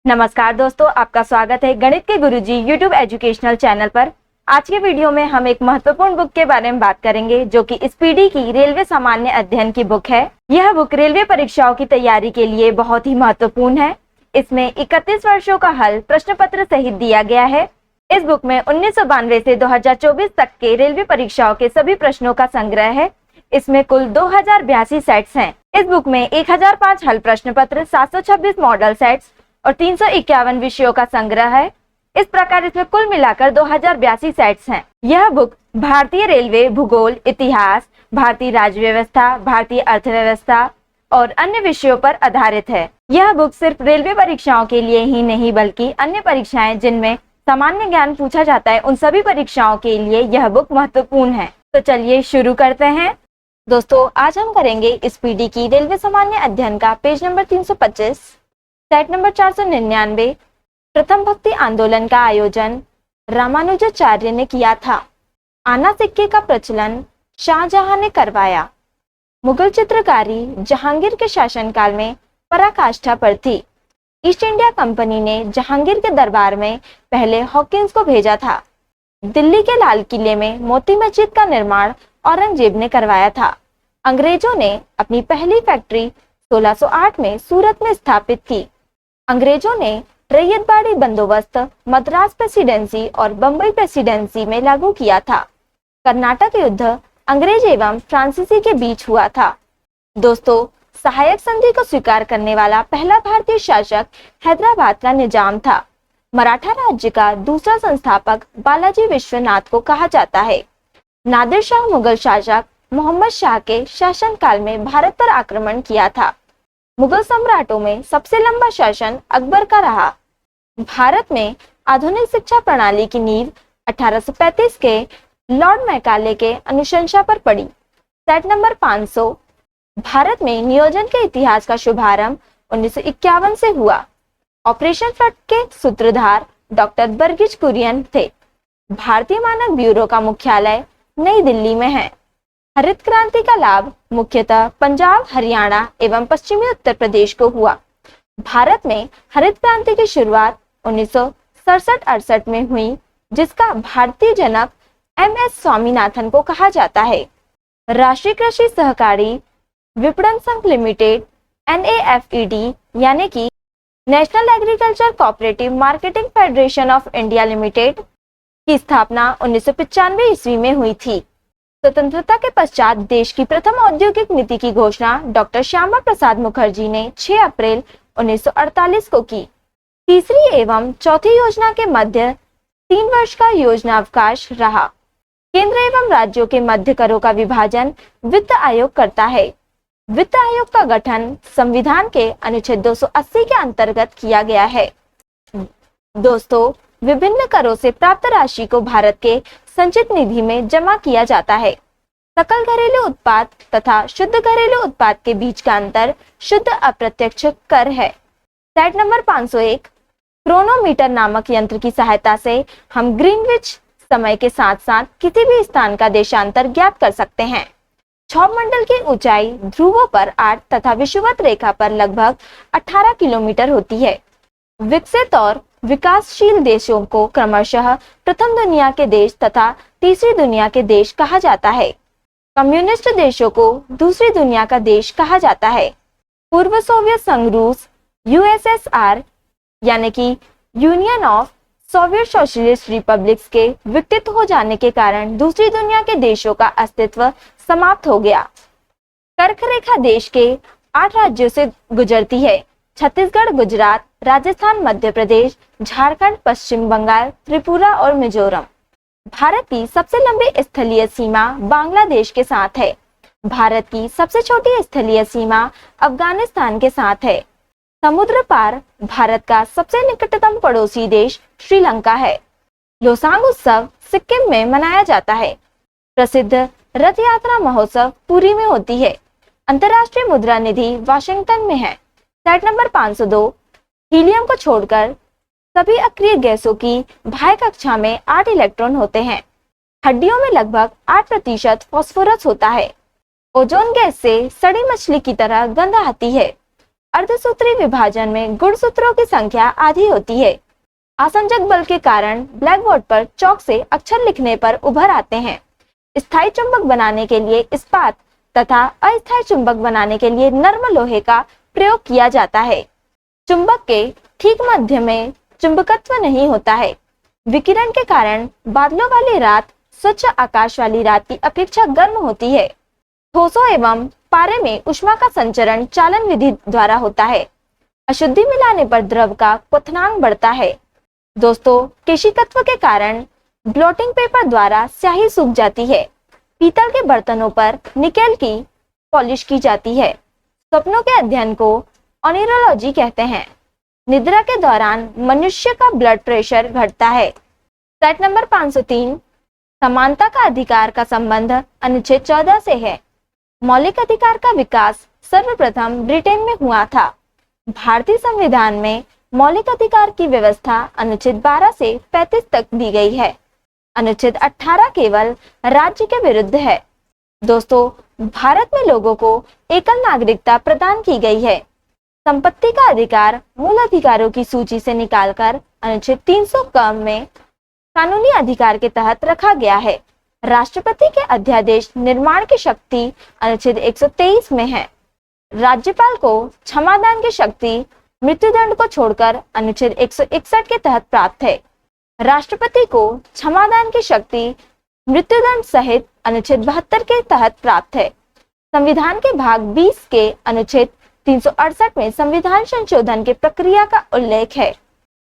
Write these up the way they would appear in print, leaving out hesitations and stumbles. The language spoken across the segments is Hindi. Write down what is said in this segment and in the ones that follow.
नमस्कार दोस्तों, आपका स्वागत है गणित के गुरुजी यूट्यूब एजुकेशनल चैनल पर। आज के वीडियो में हम एक महत्वपूर्ण बुक के बारे में बात करेंगे जो कि स्पीडी की रेलवे सामान्य अध्ययन की बुक है। यह बुक रेलवे परीक्षाओं की तैयारी के लिए बहुत ही महत्वपूर्ण है। इसमें 31 वर्षों का हल प्रश्न पत्र सहित दिया गया है। इस बुक में 1992 से 2024 तक के रेलवे परीक्षाओं के सभी प्रश्नों का संग्रह है। इसमें कुल 2082 सेट्स हैं। इस बुक में 1005 हल प्रश्न पत्र, 726 मॉडल सेट्स और 351 विषयों का संग्रह है। इस प्रकार इसमें कुल मिलाकर 2082 सेट्स हैं। यह बुक भारतीय रेलवे, भूगोल, इतिहास, भारतीय राज्य व्यवस्था, भारतीय अर्थव्यवस्था और अन्य विषयों पर आधारित है। यह बुक सिर्फ रेलवे परीक्षाओं के लिए ही नहीं बल्कि अन्य परीक्षाएं जिनमें सामान्य ज्ञान पूछा जाता है उन सभी परीक्षाओं के लिए यह बुक महत्वपूर्ण है। तो चलिए शुरू करते हैं। दोस्तों, आज हम करेंगे स्पीडी की रेलवे सामान्य अध्ययन का पेज नंबर 325, सेट नंबर 499। प्रथम भक्ति आंदोलन का आयोजन रामानुजाचार्य ने किया था। आना सिक्के का प्रचलन शाहजहां ने करवाया। मुगल चित्रकारी जहांगीर के शासनकाल में पराकाष्ठा पर थी। ईस्ट इंडिया कंपनी ने जहांगीर के दरबार में पहले हॉकिंस को भेजा था। दिल्ली के लाल किले में मोती मस्जिद का निर्माण औरंगजेब ने करवाया था। अंग्रेजों ने अपनी पहली फैक्ट्री 1608 में सूरत में स्थापित की। अंग्रेजों ने रैयतबाड़ी बंदोबस्त मद्रास प्रेसिडेंसी और बंबई प्रेसिडेंसी में लागू किया था। कर्नाटक युद्ध अंग्रेज एवं फ्रांसीसी के बीच हुआ था। दोस्तों, सहायक संधि को स्वीकार करने वाला पहला भारतीय शासक हैदराबाद का निजाम था। मराठा राज्य का दूसरा संस्थापक बालाजी विश्वनाथ को कहा जाता है। नादिर शाह मुगल शासक मोहम्मद शाह के शासनकाल में भारत पर आक्रमण किया था। मुगल सम्राटों में सबसे लंबा शासन अकबर का रहा। भारत में आधुनिक शिक्षा प्रणाली की नींव 1835 के लॉर्ड मैकाले के अनुशंसा पर पड़ी। Set number 500। भारत में नियोजन के इतिहास का शुभारंभ 1951 से हुआ। ऑपरेशन फ्लड के सूत्रधार डॉक्टर वर्गीज कुरियन थे। भारतीय मानक ब्यूरो का मुख्यालय नई दिल्ली में है। हरित क्रांति का लाभ मुख्यतः पंजाब, हरियाणा एवं पश्चिमी उत्तर प्रदेश को हुआ। भारत में हरित क्रांति की शुरुआत 1967-68 में हुई, जिसका भारतीय जनक MS स्वामीनाथन को कहा जाता है। राष्ट्रीय कृषि सहकारी विपणन संघ लिमिटेड NAFED यानी कि national agriculture cooperative marketing federation of India limited की स्थापना 1995 ईस्वी में हुई थी। स्वतंत्रता के पश्चात देश की प्रथम औद्योगिक नीति की घोषणा डॉक्टर श्यामा प्रसाद मुखर्जी ने 6 अप्रैल 1948 को की। तीसरी एवं चौथी योजना के मध्य 3 वर्ष का योजनावकाश रहा। केंद्र एवं राज्यों के मध्य करों का विभाजन वित्त आयोग करता है। वित्त आयोग का गठन संविधान के अनुच्छेद 280 के अंतर्गत किया गया है। दोस्तों, विभिन्न करों से प्राप्त राशि को भारत के संचित निधि में जमा किया जाता है। सकल घरेलू उत्पाद तथा शुद्ध घरेलू उत्पाद के बीच का अंतर शुद्ध अप्रत्यक्ष कर है। Set number 501। क्रोनोमीटर नामक यंत्र की सहायता से हम ग्रीनविच समय के साथ साथ किसी भी स्थान का देशांतर ज्ञात कर सकते हैं। क्षौभमंडल की ऊंचाई ध्रुवों पर 8 तथा विषुवत रेखा पर लगभग 18 किलोमीटर होती है। विकसित और विकासशील देशों को क्रमशः प्रथम दुनिया के देश तथा तीसरी दुनिया के देश कहा जाता है। कम्युनिस्ट देशों को दूसरी दुनिया का देश कहा जाता है। पूर्व सोवियत संघ रूस USSR यानी कि union of Soviet socialist republics के विकसित हो जाने के कारण दूसरी दुनिया के देशों का अस्तित्व समाप्त हो गया। कर्क रेखा देश के 8 राज्यों से गुजरती है। छत्तीसगढ़, गुजरात, राजस्थान, मध्य प्रदेश, झारखंड, पश्चिम बंगाल, त्रिपुरा और मिजोरम। भारत की सबसे लंबी स्थलीय सीमा बांग्लादेश के साथ है। भारत की सबसे छोटी स्थलीय सीमा अफगानिस्तान के साथ है। समुद्र पार भारत का सबसे निकटतम पड़ोसी देश श्रीलंका है। लोसांग उत्सव सिक्किम में मनाया जाता है। प्रसिद्ध रथ यात्रा महोत्सव पुरी में होती है। अंतर्राष्ट्रीय मुद्रा निधि वाशिंगटन में है। Set number 502। हीलियम को छोड़कर सभी अक्रिय गैसों की बाह्य कक्षा में 8 इलेक्ट्रॉन होते हैं। हड्डियों में लगभग 8% फास्फोरस होता है। ओजोन गैस से सड़ी मछली की तरह गंध आती है। अर्धसूत्री विभाजन में गुणसूत्रों की संख्या आधी होती है। आसंजक बल के कारण ब्लैक बोर्ड पर चौक से अक्षर लिखने पर उभर आते हैं। स्थायी चुंबक बनाने के लिए इस्पात तथा अस्थायी चुंबक बनाने के लिए नर्म लोहे का प्रयोग किया जाता है। चुंबक के ठीक मध्य में चुंबकत्व नहीं होता है। विकिरण के कारण बादलों वाली रात स्वच्छ आकाश वाली रात की अपेक्षा गर्म होती है। ठोसों एवं पारे में ऊष्मा का संचरण चालन विधि द्वारा होता है। अशुद्धि मिलाने पर द्रव का क्वथनांक बढ़ता है। दोस्तों, केशिकत्व के कारण ब्लॉटिंग पेपर द्वारा स्याही सूख जाती है। पीतल के बर्तनों पर निकेल की पॉलिश की जाती है। स्वप्नों के अध्ययन को ओनिरोलॉजी कहते हैं। निद्रा के दौरान मनुष्य का ब्लड प्रेशर घटता है। सेट नंबर 503, समानता का अधिकार का संबंध अनुच्छेद 14 से है। मौलिक अधिकार का विकास सर्वप्रथम ब्रिटेन में हुआ था। भारतीय संविधान में मौलिक अधिकार की व्यवस्था अनुच्छेद 12 से 35 तक दी गई है। अनुच्छेद 18 केवल राज्य के विरुद्ध है। दोस्तों, भारत में लोगों को एकल नागरिकता प्रदान की गई है। संपत्ति का अधिकार मूल अधिकारों की सूची से निकालकर अनुच्छेद 300 क में कानूनी अधिकार के तहत रखा गया है। राष्ट्रपति के अध्यादेश निर्माण की शक्ति अनुच्छेद 123 में है। राज्यपाल को क्षमादान की शक्ति मृत्युदंड को छोड़कर अनुच्छेद 161 के तहत प्राप्त है। राष्ट्रपति को क्षमादान की शक्ति मृत्युदंड सहित अनुच्छेद 72 के तहत प्राप्त है। संविधान के भाग 20 के अनुच्छेद 368 में संविधान संशोधन के प्रक्रिया का उल्लेख है।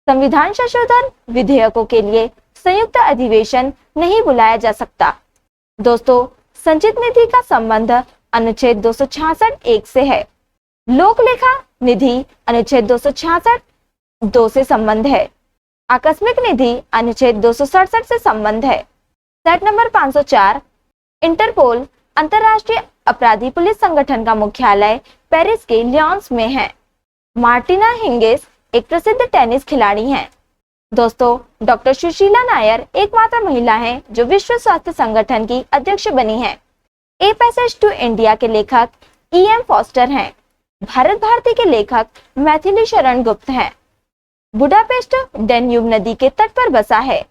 संविधान संशोधन विधेयकों के लिए संयुक्त अधिवेशन नहीं बुलाया जा सकता। दोस्तों, संचित निधि का संबंध अनुच्छेद 266(1) से है। लोक लेखा निधि अनुच्छेद 266(2) से संबंध है। आकस्मिक निधि अनुच्छेद 267 से संबंध है। सेट नंबर 504, इंटरपोल अंतरराष्ट्रीय अपराधी पुलिस संगठन का मुख्यालय पेरिस के लियोन्स में है। मार्टिना हिंगिस एक प्रसिद्ध टेनिस खिलाड़ी हैं। दोस्तों, डॉक्टर सुशीला नायर एकमात्र महिला हैं जो विश्व स्वास्थ्य संगठन की अध्यक्ष बनी हैं। ए पैसेज टू इंडिया के लेखक E.M. फॉस्टर हैं। भारत भारती के लेखक मैथिली शरण गुप्त हैं। बुडापेस्ट डेन्यूब नदी के तट पर बसा है।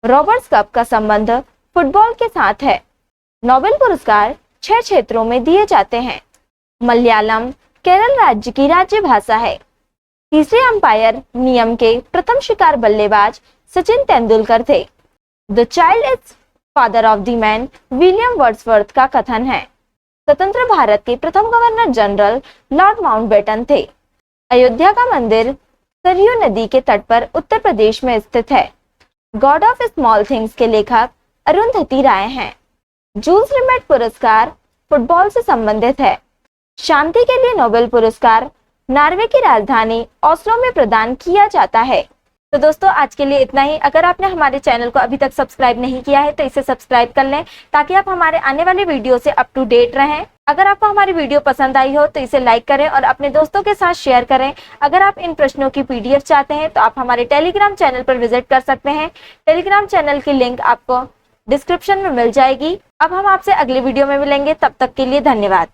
रॉबर्ट्स कप का संबंध फुटबॉल के साथ है। नोबेल पुरस्कार 6 क्षेत्रों में दिए जाते हैं। मलयालम केरल राज्य की राज्य भाषा है। तीसरे अंपायर नियम के प्रथम शिकार बल्लेबाज सचिन तेंदुलकर थे। The child is father of the man William Wordsworth का कथन है। स्वतंत्र भारत के प्रथम गवर्नर जनरल लॉर्ड माउंटबेटन थे। अयोध्या का मंदिर सरयू नदी के तट पर उत्तर प्रदेश में स्थित है। गॉड ऑफ स्मॉल थिंग्स के लेखक अरुंधति राय हैं। जूल्स रिमेट पुरस्कार फुटबॉल से संबंधित है। शांति के लिए नोबेल पुरस्कार नॉर्वे की राजधानी ओस्लो में प्रदान किया जाता है। तो दोस्तों, आज के लिए इतना ही। अगर आपने हमारे चैनल को अभी तक सब्सक्राइब नहीं किया है तो इसे सब्सक्राइब कर लें ताकि आप हमारे आने वाले वीडियो से अप टू डेट रहें। अगर आपको हमारी वीडियो पसंद आई हो तो इसे लाइक करें और अपने दोस्तों के साथ शेयर करें। अगर आप इन प्रश्नों की PDF चाहते हैं तो आप हमारे टेलीग्राम चैनल पर विजिट कर सकते हैं। टेलीग्राम चैनल की लिंक आपको डिस्क्रिप्शन में मिल जाएगी। अब हम आपसे अगले वीडियो में मिलेंगे, तब तक के लिए धन्यवाद।